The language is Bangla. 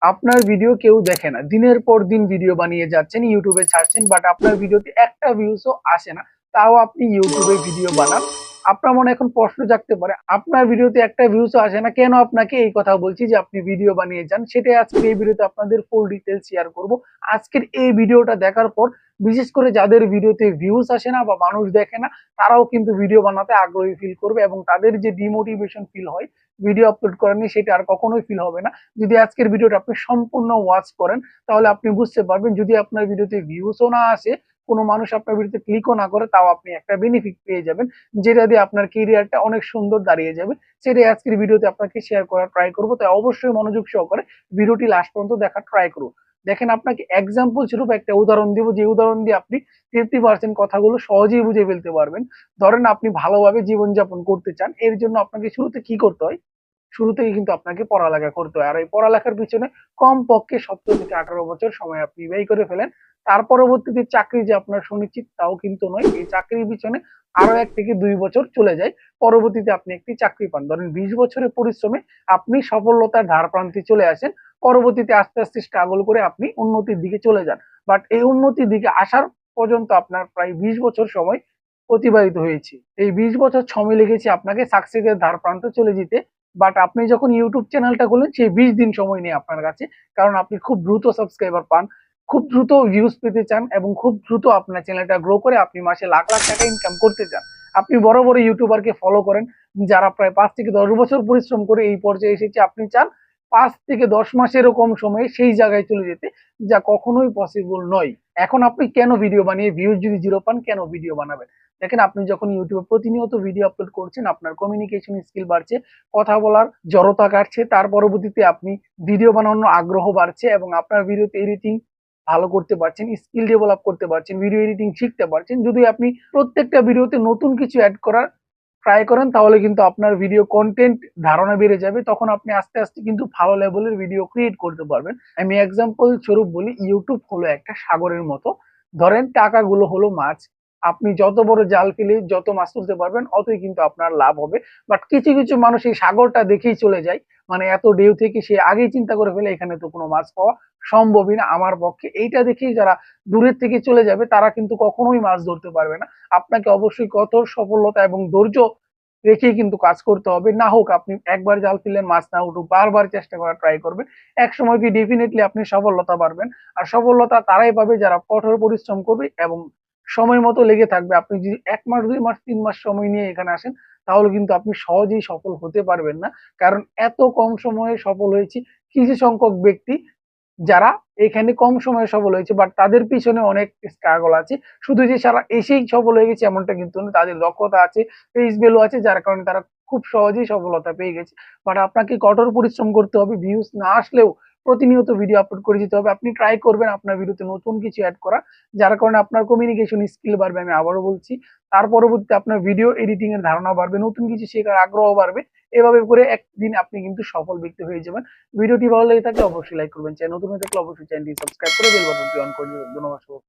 আপনার ভিডিও কেউ দেখে না, দিনের পর দিন ভিডিও বানিয়ে যাচ্ছেন, ইউটিউবে ছাড়ছেন, বাট আপনার ভিডিওতে একটা ভিউজও আসে না, তাও আপনি ইউটিউবে ভিডিও বানান। আপনার মনে এখন প্রশ্ন জাগতে পারে, আপনার ভিডিওতে একটা ভিউজও আসে না, কেন আপনাকে এই কথা বলছি যে আপনি ভিডিও বানিয়ে যান, সেটাই আজকের এই ভিডিওতে আপনাদের ফুল ডিটেলস শেয়ার করব। আজকের এই ভিডিওটা দেখার পর বিশেষ করে যাদের ভিডিওতে ভিউজ আসে না বা মানুষ দেখে না, তারাও কিন্তু ভিডিও বানাতে আগ্রহী ফিল করবে এবং তাদের যে ডিমোটিভেশন ফিল হয় ভিডিও আপলোড করেনি, সেটা আর কখনোই ফিল হবে না। যদি আজকের ভিডিওটা আপনি সম্পূর্ণ ওয়াচ করেন, তাহলে আপনি বুঝতে পারবেন যদি আপনার ভিডিওতে ভিউজও না আসে, কোনো মানুষ আপনার ভিডিওতে ক্লিকও না করে, তাও আপনি একটা বেনিফিট পেয়ে যাবেন, যেটা দিয়ে আপনার কেরিয়ারটা অনেক সুন্দর দাঁড়িয়ে যাবে। সেটাই আজকের ভিডিওতে আপনাকে শেয়ার করার ট্রাই করবো, তাই অবশ্যই মনোযোগ সহকারে ভিডিওটি লাস্ট পর্যন্ত দেখার ট্রাই করুন। দেখেন, আপনাকে এক্সাম্পল স্বরূপ একটা উদাহরণ দিব, যে উদাহরণ দিয়ে আপনি 50% কথাগুলো সহজেই বুঝে ফেলতে পারবেন। ধরেন আপনি ভালোভাবে জীবনযাপন করতে চান, এর জন্য আপনাকে শুরুতে কি করতে হয়? শুরু থেকে কিন্তু আপনাকে পড়ালেখা করতে হয়, আর এই পড়ালেখার পিছনে কমপক্ষে 17 থেকে 18 বছর সময় আপনি ব্যয় করে ফেলেন। তার পরবর্তীতে চাকরি যে আপনার সুনিশ্চিত তাও কিন্তু নয়, এই চাকরির পিছনে আরো 1 থেকে 2 বছর চলে যায়। পরবর্তীতে আপনি একটি চাকরি পান, ধরেন 20 বছরের পরিশ্রমে আপনি সফলতার ধার প্রান্তে চলে আসেন। পরবর্তীতে আস্তে আস্তে স্ট্রাগল করে আপনি উন্নতির দিকে চলে যান, বাট এই উন্নতির দিকে আসার পর্যন্ত আপনার প্রায় 20 বছর সময় অতিবাহিত হয়েছে। এই 20 বছর সময় লেগেছে আপনাকে সাকসেসের ধার প্রান্তে চলে যেতে, বাট আপনি যখন ইউটিউব চ্যানেলটা খুলেন সেই 20 দিন সময় নেই আপনার কাছে, কারণ আপনি খুব দ্রুত সাবস্ক্রাইবার পান, খুব দ্রুত ভিউজ পেতে চান এবং খুব দ্রুত আপনার চ্যানেলটা গ্রো করে আপনি মাসে লাখ লাখ টাকা ইনকাম করতে চান। আপনি বড় বড় ইউটিউবারকে ফলো করেন যারা প্রায় 5 থেকে 10 বছর পরিশ্রম করে এই পর্যায়ে এসেছে, আপনি চান 5 থেকে 10 মাসেরও কম সময়ে সেই জায়গায় চলে যেতে, যা কখনোই পসিবল নয়। এখন আপনি কেন ভিডিও বানিয়ে ভিউজ যদি জিরো পান, কেন ভিডিও বানাবেন? দেখেন, আপনি যখন ইউটিউবে প্রতিনিয়ত ভিডিও আপলোড করছেন, আপনার কমিউনিকেশন স্কিল বাড়ছে, কথা বলার জড়তা কাটছে, তার পরবর্তীতে আপনি ভিডিও বানানোর আগ্রহ বাড়ছে এবং আপনার ভিডিওতে এডিটিং ভালো করতে পারছেন, স্কিল ডেভেলপ করতে পারছেন, ভিডিও এডিটিং শিখতে পারছেন। যদি আপনি প্রত্যেকটা ভিডিওতে নতুন কিছু অ্যাড করার ট্রাই করেন, তাহলে কিন্তু আপনার ভিডিও কন্টেন্ট ধারণা বেড়ে যাবে, তখন আপনি আস্তে আস্তে কিন্তু ভালো লেভেলের ভিডিও ক্রিয়েট করতে পারবেন। আমি এক্সাম্পল স্বরূপ বলি, ইউটিউব হলো একটা সাগরের মতো। ধরেন টাকাগুলো হলো মাছ, আপনি যত বড় জাল ফেলে যত মাছ তুলতে পারবেন, অতই কিন্তু আপনার লাভ হবে। বাট কিছু কিছু মানুষ এই সাগরটা দেখেই চলে যায়, মানে এত ঢেউ থেকে সে আগেই চিন্তা করে ফেলে এখানে তো কোনো মাছ পাওয়া সম্ভবই না আমার পক্ষে। এইটা দেখেই যারা দূরের থেকে চলে যাবে, তারা কিন্তু কখনোই মাছ ধরতে পারবে না। আপনাকে অবশ্যই কঠোর সফলতা এবং ধৈর্য রেখেই কিন্তু কাজ করতে হবে। না হোক আপনি একবার জাল ফেললেন মাছ না উঠুক, বারবার চেষ্টা করার ট্রাই করবেন, এক সময় কি ডেফিনেটলি আপনি সফলতা পাবেন। আর সফলতা তারাই পাবে যারা কঠোর পরিশ্রম করবে এবং সময় মতো লেগে থাকবে। আপনি যদি 1 মাস 2 মাস 3 মাস সময় নিয়ে এখানে আসেন, তাহলে কিন্তু আপনি সহজেই সফল হতে পারবেন না, কারণ এত কম সময়ে সফল হয়েছি কিছু সংখ্যক ব্যক্তি, যারা এখানে কম সময়ে সফল হয়েছে, বাট তাদের পিছনে অনেক স্ট্রাগল আছে। শুধু যে সারা এসেই সফল হয়ে গেছে এমনটা কিন্তু না, তাদের দক্ষতা আছে, ফেস ভ্যালু আছে, যার কারণে তারা খুব সহজেই সফলতা পেয়ে গেছে। বাট আপনাকে কঠোর পরিশ্রম করতে হবে, ভিউজ না আসলেও প্রতিনিয়ত ভিডিও আপলোড করে যেতে হবে। আপনি ট্রাই করবেন আপনার ভিডিওতে নতুন কিছু অ্যাড করা, যার কারণে আপনার কমিউনিকেশন স্কিল বাড়বে, আমি আবারও বলছি। তার পরবর্তীতে আপনার ভিডিও এডিটিং এর ধারণা বাড়বে, নতুন কিছু শেখার আগ্রহ বাড়বে। এভাবে করে একদিন আপনি কিন্তু সফল ব্যক্তি হয়ে যাবেন। ভিডিওটি ভালো লেগে থাকলে অবশ্যই লাইক করবেন, চ্যানেল নতুন হয়ে থাকলে অবশ্যই চ্যানেলটি সাবস্ক্রাইব করে বেল বাটনটি অন করে দিবেন। ধন্যবাদ।